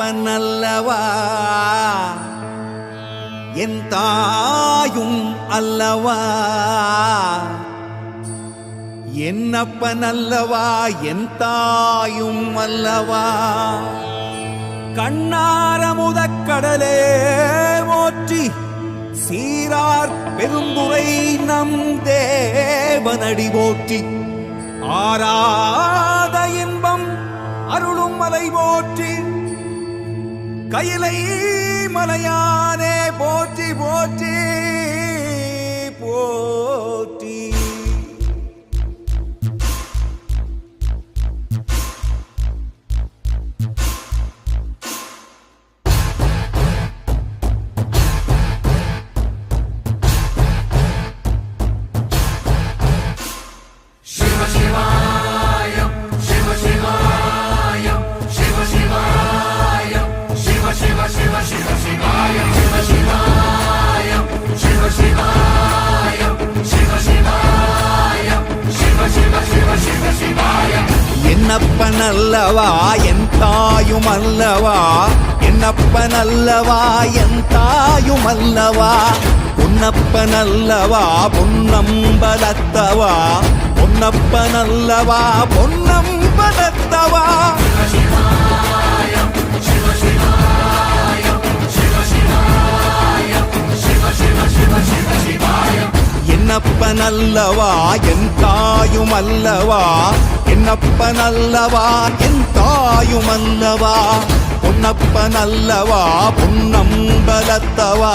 என்னப்பன் அல்லவா என் தாயும் அல்லவா, என்னப்பன் அல்லவா என் தாயும் அல்லவா. கண்ணாரமுதக்கடலே போற்றி சீரார் பெருந்துரை நம் தேவனடி போற்றி. ஆராத இன்பம் அருளும் மலை போற்றி, கையிலை மலையானே போற்றி போற்றி போற்றி. என்னப்பன் அல்லவா என் தாயும் அல்லவா, என்னப்பன் அல்லவா என் தாயும் அல்லவா. பொன்னப்பன் அல்லவா பொன்னம்பலத்தவா, பொன்னப்பன் அல்லவா பொன்னம்பலத்தவா. என்னப்பன் அல்லவா என் தாயும் அல்லவா, என்னப்பன் அல்லவா என் தாயும் அல்லவா. பொன்னப்பன் அல்லவா பொன்னம்பலத்தவா,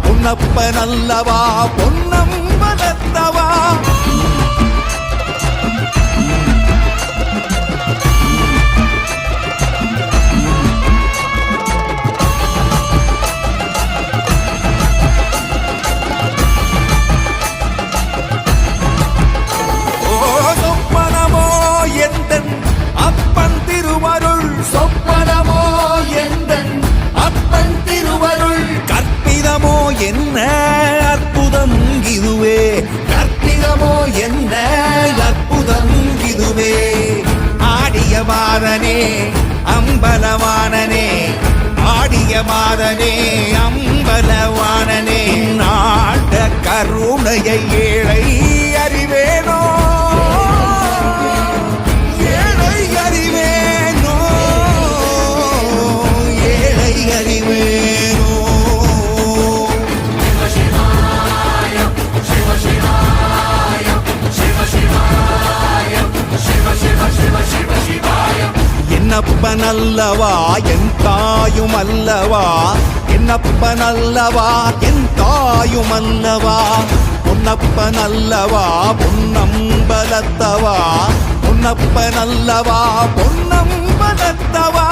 பொன்னப்பன் அல்லவா பொன்னம்பலத்தவா. அப்பன் திருவருள் சொப்பனமோ எந்தன் அப்பன் திருவருள், கற்பிதமோ என்ன அற்புதம் இதுவே, கற்பிதமோ என்ன அற்புதம் இதுவே. ஆடிய மாதனே அம்பலவானனே, ஆடிய மாதனே அம்பலவானனே. நாட கருணையை ஏழை அறிவேனோ, என்னப்பன் அல்லவா என் தாயும் அல்லவா, என்னப்பன் அல்லவா என் தாயும் அல்லவா. பொன்னப்பன் அல்லவா பொன்னம்பலத்தவா, பொன்னப்பன் அல்லவா பொன்னம்பலத்தவா.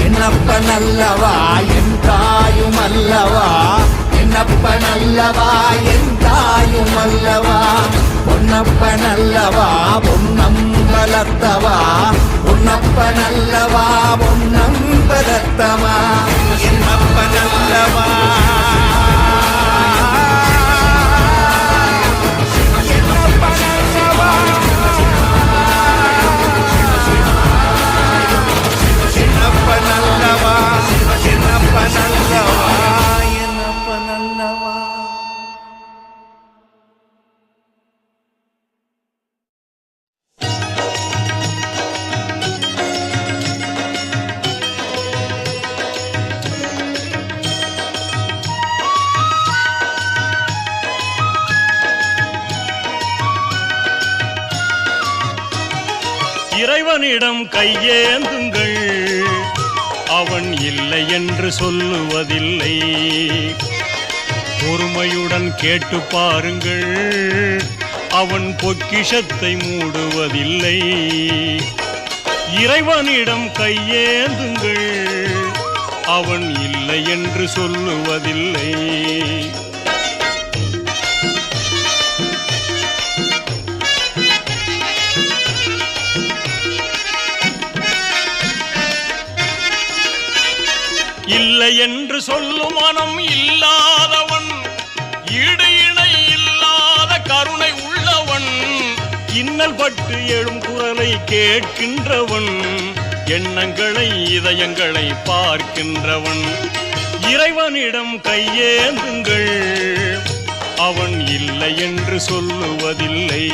என்னப்பன் அல்லவா என் தாயும் அல்லவா, என்னப்பன் அல்லவா என் தாயும் அல்லவா. பொன்னப்பன் அல்லவா பொன்னம்பலத்தவா, பொன்னப்பன் அல்லவா பொன்னம்பலத்தவா. என்னப்பன் அல்லவா இறைவனிடம் கையேந்துங்கள், அவன் இல்லை என்று சொல்லுவதில்லை. பொறுமையுடன் கேட்டு பாருங்கள், அவன் பொக்கிஷத்தை மூடுவதில்லை. இறைவனிடம் கையேந்துங்கள், அவன் இல்லை என்று சொல்லுவதில்லை. இல்லை என்று சொல்லும் மனம் இல்லாதவன், ஈடு இணை இல்லாத கருணை உள்ளவன், இன்னல் பட்டு எழும் குரலை கேட்கின்றவன், எண்ணங்களை இதயங்களை பார்க்கின்றவன். இறைவனிடம் கையேந்துங்கள், அவன் இல்லை என்று சொல்லுவதில்லை.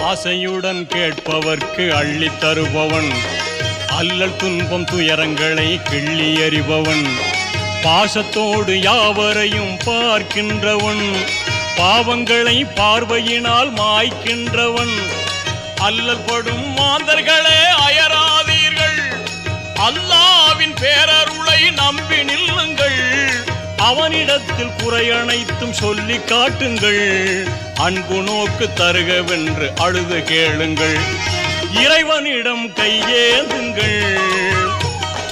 ஆசையுடன் கேட்பவர்க்கு அள்ளி தருபவன், அல்லல் துன்பம் துயரங்களை கிள்ளி எறிபவன், பாசத்தோடு யாவரையும் பார்க்கின்றவன், பாவங்களை பார்வையினால் மாய்க்கின்றவன். அல்லல் படும் மாந்தர்களே அயராதீர்கள், அல்லாவின் பேரருளை நம்பி நில்லுங்கள். அவனிடத்தில் குறை அனைத்தும் சொல்லி காட்டுங்கள், அன்பு நோக்கு தருகவென்று அழுது கேளுங்கள். இறைவனிடம் கையேந்துங்கள்,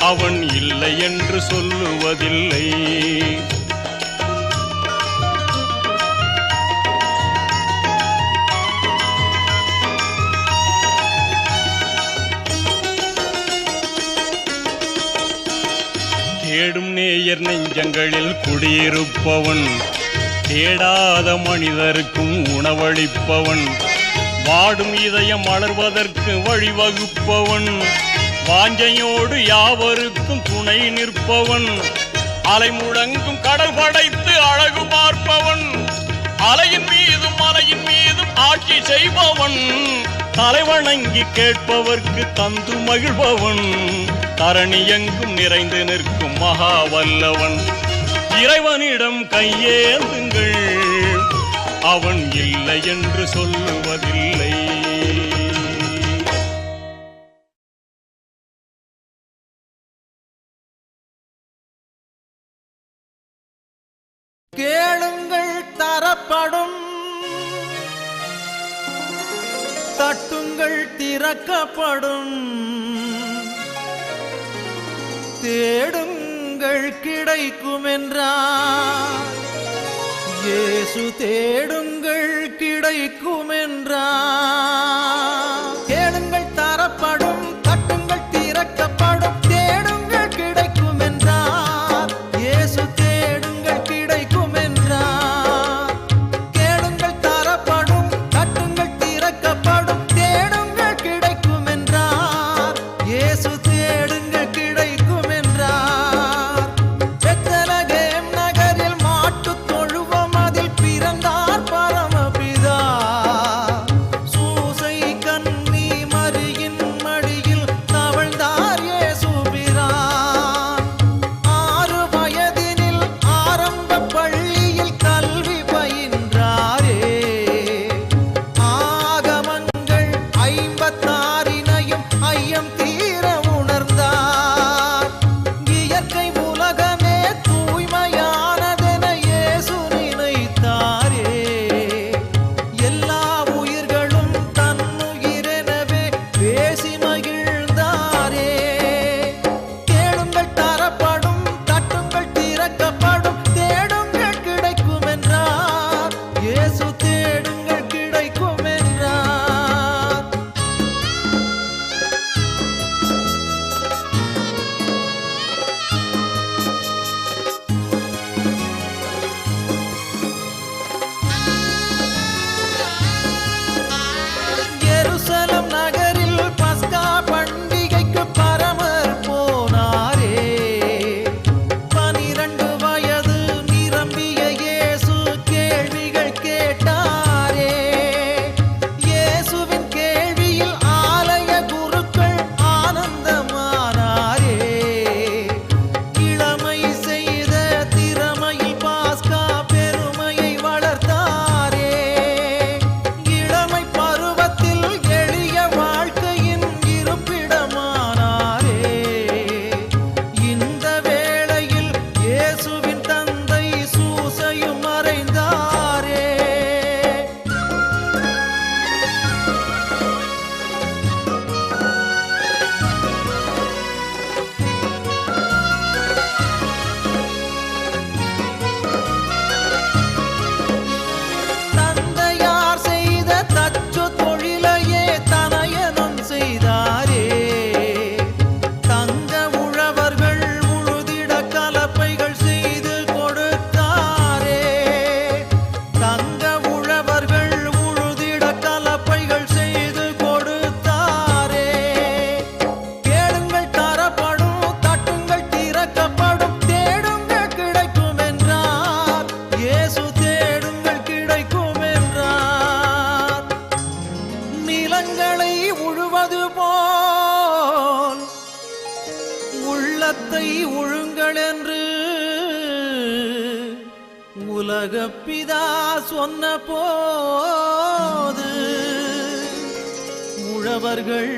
அவன் இல்லை என்று சொல்லுவதில்லை. தேடும் நேயர் நெஞ்சங்களில் குடியிருப்பவன், தேடாத மனிதருக்கும் உணவளிப்பவன், வாடும் இதயம் மலர்வதற்கு வழிவகுப்பவன், வாஞ்சையோடு யாவருக்கும் துணை நிற்பவன், அலை முழங்கும் கடல் படைத்து அழகு பார்ப்பவன், அலையின் மீதும் மலையின் மீதும் ஆட்சி செய்பவன், தலைவணங்கி கேட்பவர்க்கு தந்து மகிழ்பவன், தரணி எங்கும் நிறைந்து நிற்கும் மகா வல்லவன். இறைவனிடம் கையேந்துங்கள், அவன் இல்லை என்று சொல்லுவதில்லை. கேளுங்கள் தரப்படும், தட்டுங்கள் திறக்கப்படும், தேடுங்கள் கிடைக்கும் என்றார் இயேசு. தேடுங்கள் கிடைக்கும் என்றார். கேளுங்கள் தரப்படும், தட்டுங்கள் திறக்கப்படும், தேடுங்கள் கிடைக்கும் என்றார் இயேசு. தேடுங்கள் கிடைக்கும் என்றார். கேளுங்கள் தரப்படும், தட்டுங்கள் திறக்கப்படும், தேடுங்கள் கிடைக்கும் என்றார் இயேசு. தேடுங்கள் கிடைக்கும் என்றார். பெத்லகேம் நகரில் மாட்டுத் தொழுவம் அதில் பிறந்தார் பரமபிதா. சூசை கன்னி மரியின் மடியில் தவழ்ந்தார் இயேசு பிரான். உலகப்பிதா சொன்ன போது உழவர்கள்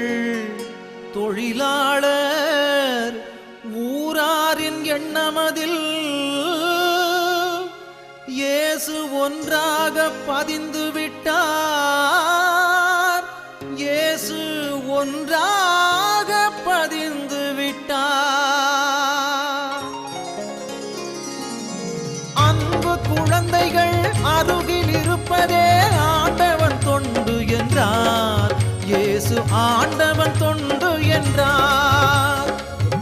தொழிலாளர் ஊராரின் எண்ணமதில் இயேசு ஒன்றாக பதிந்து விட்டார். இயேசு ஒன்றாக பதிந்து விட்டார். அன்பு குழந்தைகள் அருகில் இருப்பதே ஆண்டவன் தொண்டு என்றார். இயேசு ஆண்டவன் தொண்டு என்றார்.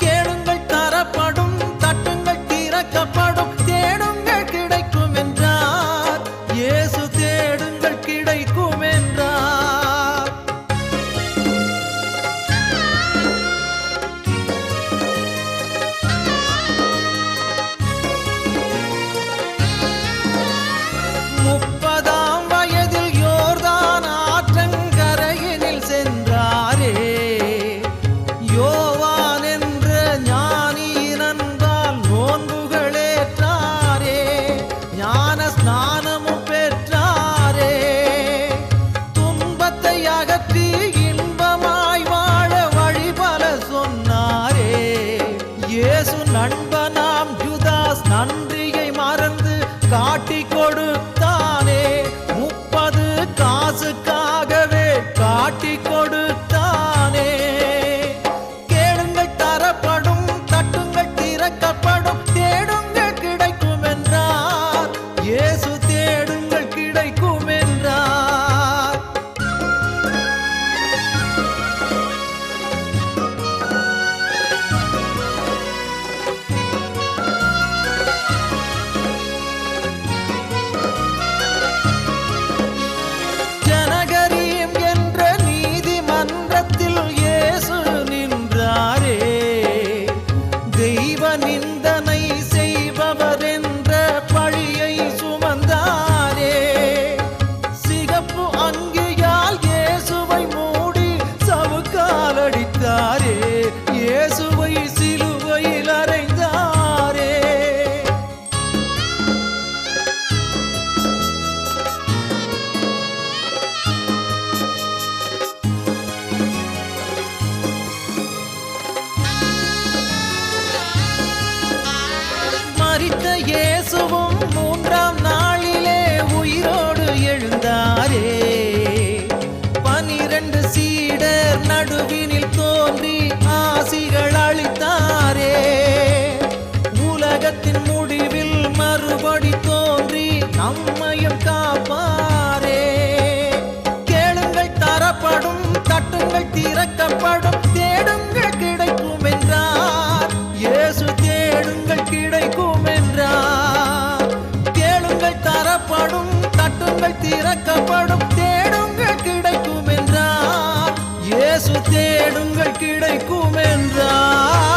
கேளுங்கள் தரப்படும், தட்டுங்கள் திறக்கப்படும், தேடுங்கள் கிடைக்கும் என்றார். இயேசு தேடுங்கள் கிடைக்கும் என்றார். முப்பதாம் வயதில் யோர்தான் ஆற்றங்கரையினில் சென்றாரே. யோவான் என்ற ஞானியின் அன்பால் நோன்புகளேற்றாரே. ஞான ஸ்நானமும் பெற்றாரே. துன்பத்தை அகற்றி இன்பமாய் வாழ வழி பல சொன்னாரே. இயேசு நண்பனாம் யூதாஸ் நன்றியை மறந்து காட்டி கொடுத்தானே. 30 காசுக்காகவே காட்டி கொடுத்தானே. கேளுங்கள் தரப்படும், தட்டுங்கள் திறக்கப்படும், தேடுங்கள் கிடைக்கும் என்றார். இயேசு தேடுங்கள் கிடைக்கும் என்றார். ஜனகரீம் என்ற நீதிமன்றத்தில் இயேசு நின்றாரே. தெய்வ நிந்தனை செய்பவர் என்ற பழியை சுமந்தாரே. சிகப்பு அங்கியால் இயேசுவை மூடி சவுக்கால் அடித்தாரே. இயேசுவை சிலுவையில் அறைந்தாரே. மரித்த இயேசுவும் 3ஆம் நாளிலே உயிரோடு எழுந்தாரே. 12 சீடர் நடுவினில் தோன்றி ஆசிகள் அளித்தாரே. உலகத்தின் முடிவில் மறுபடி தோன்றி நம்மையும் காப்பாரே. கேளுங்கள் தரப்படும், தட்டுங்கள் திறக்கப்படும், தேடுங்கள் கிடைக்கும் என்றார். இயேசு தேடுங்கள் கிடைக்கும் என்றார். கேளுங்கள் தரப்படும், தட்டுங்கள் திறக்கப்படும், தேடுங்கள் கிடைக்கும் என்றார். இயேசு தேடுங்கள் கிடைக்கும் என்றார்.